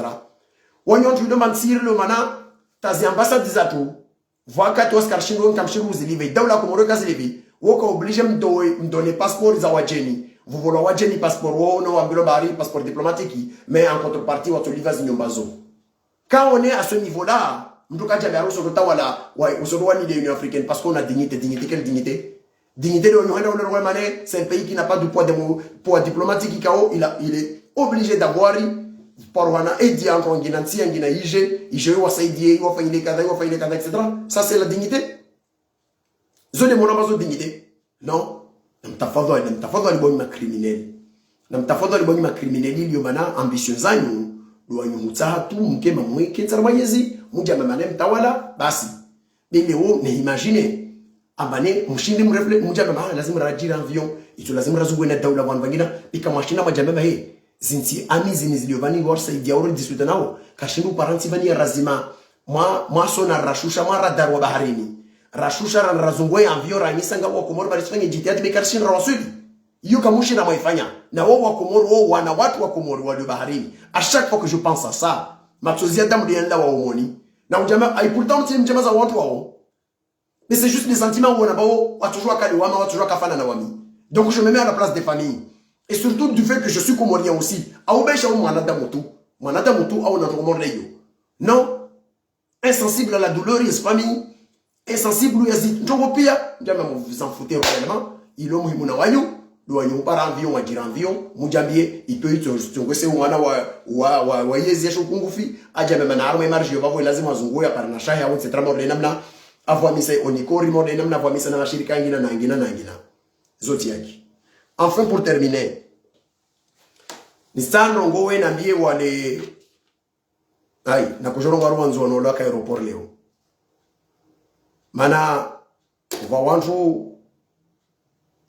S1: Wanyo tu demande si le mana tazi ambassade zatu voka to Oscar Shingo kamshiru zilive daula komoro kazilivi woko oblige mdonner passeport za wajeni vous voulez wajeni passeport wo no ambilo bari passeport diplomatique mais en contrepartie watu liva zinyombazo. Quand on est à ce niveau-là mtuka jamia ruso kutawala wa usodwani de l'Union africaine parce qu'on a dignité quelle dignité de l'Union mané c'est un pays qui n'a pas de poids diplomatique il est obligé d'avoir par wana edi encore nginansi ngina ije wa saidie wa fa ile kada etc. Ça c'est la dignité zone mona bazo dignité non namtafadhali boni criminel namtafadhali boni criminel iliyo mana ambition zanyu luanyumutsa tu mkema mweke tsarwayezi muja mamane mtawala basi leo ne imagine abane mshindi mrefle muja mama lazima rajira avion ito lazima razugwe na daula wan bangina ikamashina majamema he zinti ami ziniziliovani warsa idiauro discuta nao kashindu paranti bani razima mwa sona rashusha mara darwa baharini rashusha razungwe avion ranyisanga wa Komoro balisifanye jitihadi bekarshina rawasuli iyo kamushina mwaifanya na wao wa Komoro wao wana watu wa Komoro walio baharini. À chaque fois que je pense à ça matozia damu dienda wa umoni na ujama et pourtant c'est mjama za watu wao mais c'est juste les sentiments où on a bao watujua kali wama watujua kafana na wami. Donc je me mets à la place des familles et surtout du fait que je suis comorien aussi aubesha ou mwanada mutu au na Komoro non insensible à la douleur des familles insensible à yazit njongo pia njama vous en foutez réellement il est muhimu na wanyu luanyu para avion wajira avion mujambie itoito tongose mwana wa yezi yesho kungufi ajame manarme marji bavo lazima zunguya para na shahi au etc. morde namna avwa misa onikori morde namna avwa misa na mashirika ngina na ngina zoti yake. Enfin pour terminer nisando ngowe na mbie wale ai na kujoronga ruanzo no laka aeroport leo mana wanju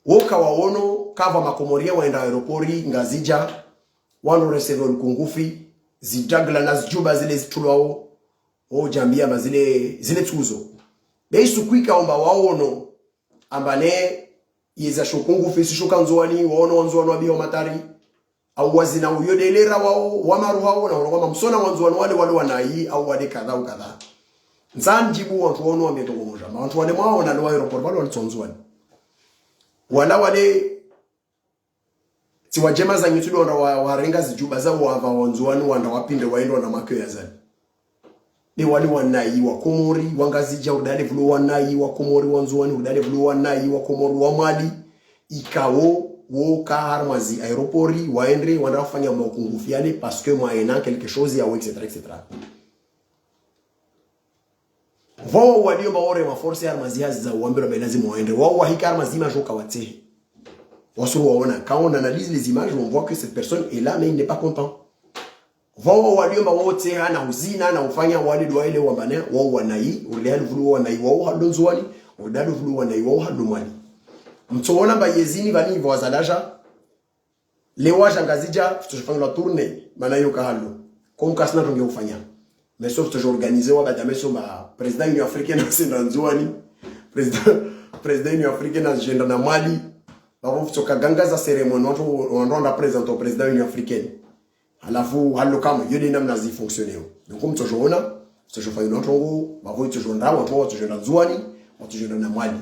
S1: woka waono kava makomoria waenda aeropori ngazija wano reseve lukungufi zijagla na zijuba zile zitulwao o jambia mazile tuzo beisu kwika omba waono ambane yeza shokungufi sishuka nzoani waono wanzoano abio matari au wazina uyodelera wao wamaru wao na wama msona wanzoano wale wanai au wade kadha au kadha nzanjibu watu waono wametongo mojama watu wale mwao na lo aeroport wale walitonzwani wala wale tiwajema za nyutudo warenga zijuba za wanzuani wanda wapinde waendo na makyo ya zani ni wali wanai wa Komori wangazija udale vulu wanai wa Komori wanzuani udale vulu wanai wa Komori wa Mali ikawo woka harmazi aeropori waendre wanafanya makungufiane parce que moyennant quelque chose ya etc etc. vao walio maore wa force arma ziazi za uambiro ba lazima waende wao wahika arma zima joka watehe wasuru waona quand on analyse les images on voit que cette personne est là mais il n'est pas content vao walio mawote hana uzina na ufanya wale dwa ile wambane wao wanai ule vulu wanai wao halonzwani udalo vulu wanai wao halomwani mtsoona ba yezini bani vwazalaja lewa jangazija tutafanya la tournée maana hiyo kahalo comme kasna tunge ufanya mais sauf toujours organisé wa badame so ba président union africaine senda nzwani président union africaine agenda na Mali bavo kutoka gangaza ceremony watu wanaenda present au président union africaine alafu halo kama yule namna zi fonctionner donc comme toujours ona toujours fanya watu bavo toujours ndawa watu toujours nzwani watu toujours na Mali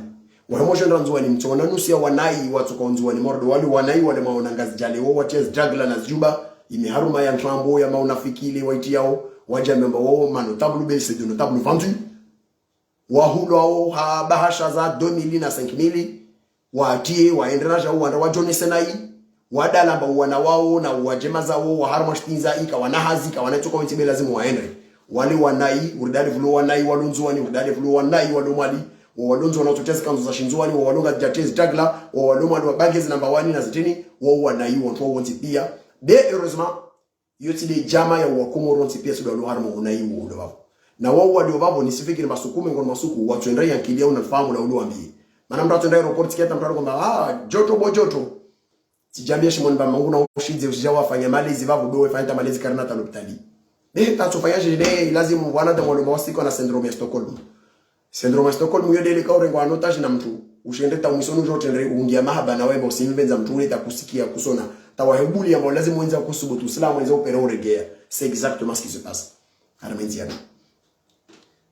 S1: wanamoja nzwani mtona nusia wanai watu kwa nzwani mordo wali wanai wale maona ngazi jale wao wates jagla na juba imeharuma ya trambo ya maunafikile waiti yao waja memba wao manotable base de notable vendu wahulo wao ha bahasha za 2000 na 5000 watie waendelea wanda wa Jonesenai wadala ba wana wao na wajema za wao harma shtinza ika wanahazi ka wanatoka wentebe lazima waende wale wanai urdali vulu wanai walunzwani urdali vulu wanai walomali walonzo wanatoteza kanzo za shinzwani walonga jatez jagla waloma wa bagezi namba 1 na zitini wao wanai watu wonti pia de heureusement yote de jama ya wakomoro nti pia sio harma unai mudo babo na wao walio babo nisifikiri masukume ngono masuku watu endrai yankilia unafahamu na uliwaambie maana mtu atendai report kieta mtu kwamba joto bojoto sijambia shimoni ba mangu na ushidze usijawafanya malezi babo doe fanya malezi karina talopitali de tatofanya jile lazima wana de mwalo mwasiko na syndrome ya Stockholm. Syndrome ya Stockholm yo dele kaure ngwa notage na mtu ushende ta mwisonu jote ndre ungia mahaba na webo simvenza mtu ule takusikia kusona tawahebuli ambao lazima uanze kusubutu Islam uanze opera uregea. C'est exactement ce qui se passe. Armentia.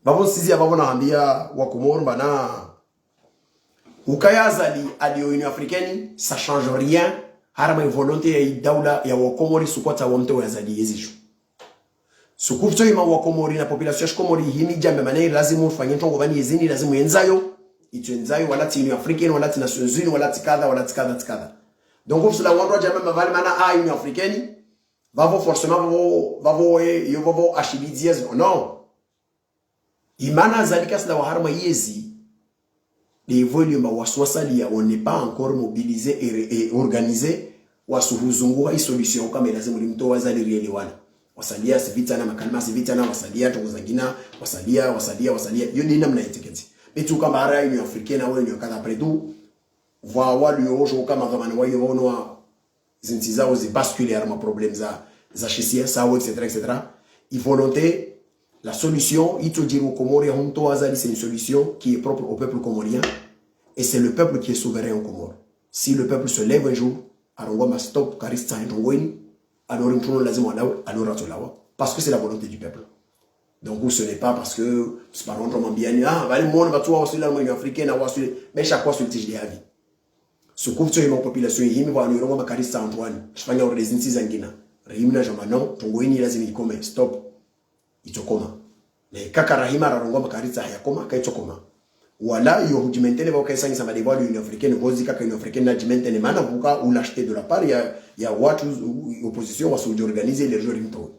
S1: Babo sisi ababo naambia wakomoro bana ukayazali adio Union africaine ça change rien harama volonté ya daula ya wakomori sukwata wa mtu yazali yezishu sukufto ima wakomori na population ya komori himi jambe manei lazima ufanye ntongo bani yezini lazima yenzayo ituenzayo wala ti Union africaine wala ti Nations Unies wala ti kada donc on se la wandra jambe mavali mana a Union africaine vavo forcément vavo achibidiez non imana zalika sala harma yezi les volumes waswasalia on n'est pas encore mobilisé et organisé wasuhuzungua hii solution kama lazima limto wazali rieli wala wasalia sivita na makalima sivita na wasalia tokuzangina wasalia yo ni namna etiketi betu kama ara Union africaine au Union kada après tout voa wali yojo kama na wayo onwa zintiza ozi basculer ma problème za chisia ça etc il volonté la solution, il te dit au Comorien, c'est une solution qui est propre au peuple comorien et c'est le peuple qui est souverain au Comore. Si le peuple se lève un jour, alors stop, parce que c'est la volonté du peuple. Donc ce n'est pas parce que c'est pas longtemps bien, le monde va tout aussi l'Union africaine, mais chaque fois sur le tige de la vie. Ce coup de population, il va nous rendre Carista Antoine, je fais un résidence zangina, Rimna Jamanon, Tongoini lazimi comme stop. Itokoma na kaka rahima rarongo makarita hayakoma kaitokoma wala yo hujimentene ba kaisa ngisa madebo de Union africaine bozi kaka Union africaine na jimentene mana buka ou l'acheter de la part ya watu opposition wasu organiser les jours imto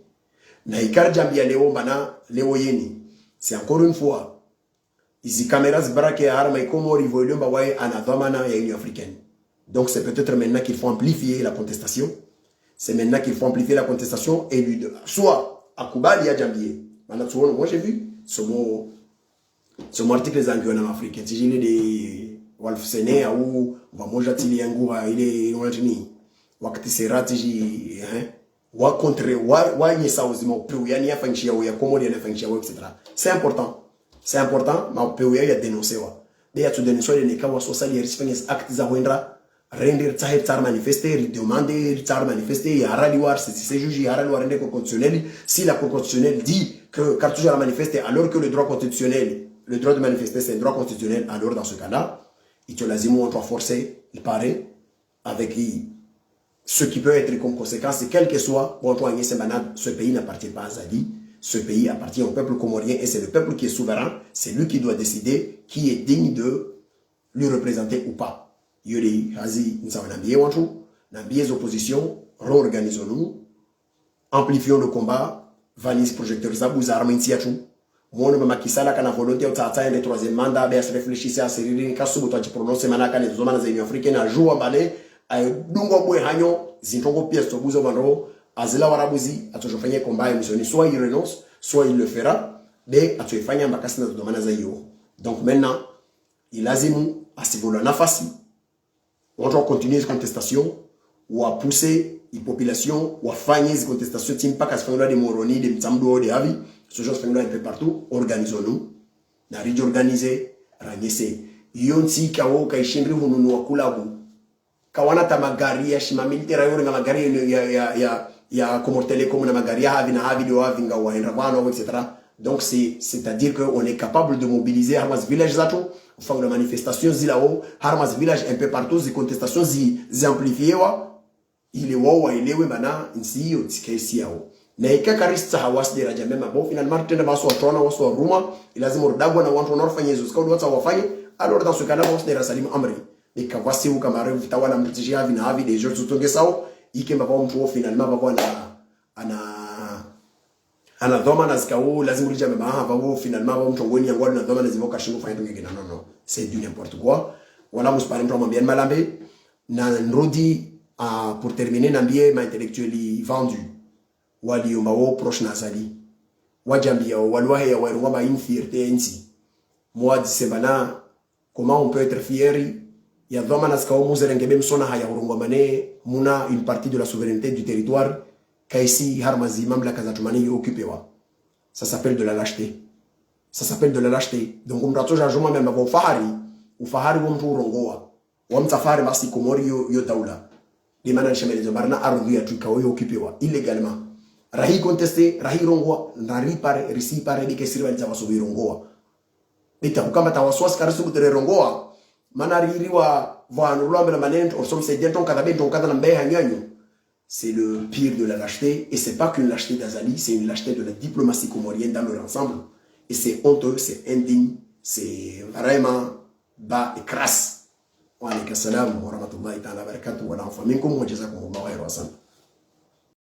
S1: na ikarjambia leo bana leo yeni c'est encore une fois izi caméras brake ya harma ikomori volumba wae anadhamana ya Union africaine donc c'est peut-être maintenant qu'il faut amplifier la contestation c'est maintenant qu'il faut amplifier la contestation et lui soit akubali ya jambie maana tuone moi j'ai vu ce mot article zangu en Afrique si j'ai des Wolf Sene au vamoja tili yangu ile unatini wakati serati wa contre wa nyesa uzima peu yani afanyishia ya komodi na afanyishia etc. C'est important ma peu ya dénoncer wa de ya tu dénoncer les cas wa social respect actes za wendra render tar manifester demander tar manifester ya raliwar c'est juge ya raliwar render constitutionnel si la cour constitutionnelle dit que car toujours à manifester alors que le droit constitutionnel le droit de manifester c'est un droit constitutionnel alors dans ce cas-là il te lazimo on doit forcer il paraît avec ce qui peut être comme conséquence quel que soit bon toi ce pays n'appartient pas à Zali ce pays appartient au peuple comorien et c'est le peuple qui est souverain c'est lui qui doit décider qui est digne de lui représenter ou pas. Yuri hazi nsawanambie watu nambie opposition réorganisons-nous amplifions le combat valise projecteurs zabu za armentia tu Mwono mama kisala kana volonté au tata ende troisième mandat be se réfléchissait à seriri ka subu to prononcer manaka les zomana za Union africaine a joua bale ay dungo boy hanyo zintongo pièce to buzo bando azila warabuzi atujofanyia combat mission soit il renonce soit il le fera de atufanya mbakasi na zomana za hiyo. Donc maintenant il azimu asivola nafasi on doit continuer cette contestation ou à pousser la population ou à faire des contestations tim pas qu'à se faire des moroni des mtamdo des avis ce genre se fait un peu partout organisons-nous na rigi organiser ranyese yonti kawo kaishindri hununu wakulabu kawana tamagari ya shima military yori nga magari ya comme telecom na magari ya havi na havi de havi nga waenda bwana etc. Donc c'est-à-dire que on est capable de mobiliser harmas village zato faire des manifestations zilao harmas village un peu partout des contestations zi amplifiées wa ile wao ilewe mana nsi yo tikesi yao na ikakarista hawas de raja mema bo finalement tena baso watona waso ruma lazima rodagwa na watu wanaofanya hizo skaudu watu wafanye alors dans ce cas là on se salim amri ikawasi ukamare vitawala mtiji havi na havi des jours tutonge sao ikemba kwa mtu finalement baba ana dhoma na zikao lazima ulija mema hapa bo finalement baba mtu ngoni yangu na dhoma na zivoka shingo fanya tunge non non c'est du n'importe quoi wala muspare mtu mwambie malambe na nrodi pour terminer nambie ma intellectually vendu wali umbawo proche nazali wajambia walwahe ya wairunga ba infierté insi moi disebana comment on peut être fier ya dhoma na skao muzerengebe msona haya urunga mane muna une partie de la souveraineté du territoire kaisi harmazi mamlaka za tumani occupé wa ça s'appelle de la lâcheté, ça s'appelle de la lâcheté. Donc umrato jajuma memba kwa ufahari wa mtu urongoa wa mtafari basi komori yo daula di mana nshemelezo barna ardhi ya tuikawo yo occupé illégalement rahi contesté rahi rongoa nari pare risi pare dike sirwa nza waso birongoa bita kukamba tawaswas karisu kutere rongoa mana ririwa vanu lombe na manento or som se denton kada benton kada na mbe hanyanyo. C'est le pire de la lâcheté et c'est pas qu'une lâcheté d'Azali, c'est une lâcheté de la diplomatie comorienne dans leur ensemble et c'est honteux, c'est indigne, c'est vraiment bas et crasse. Wa alaykum assalam wa rahmatullahi ta'ala wa barakatuh wa na'afa minkum wa jazakumullahu khairan.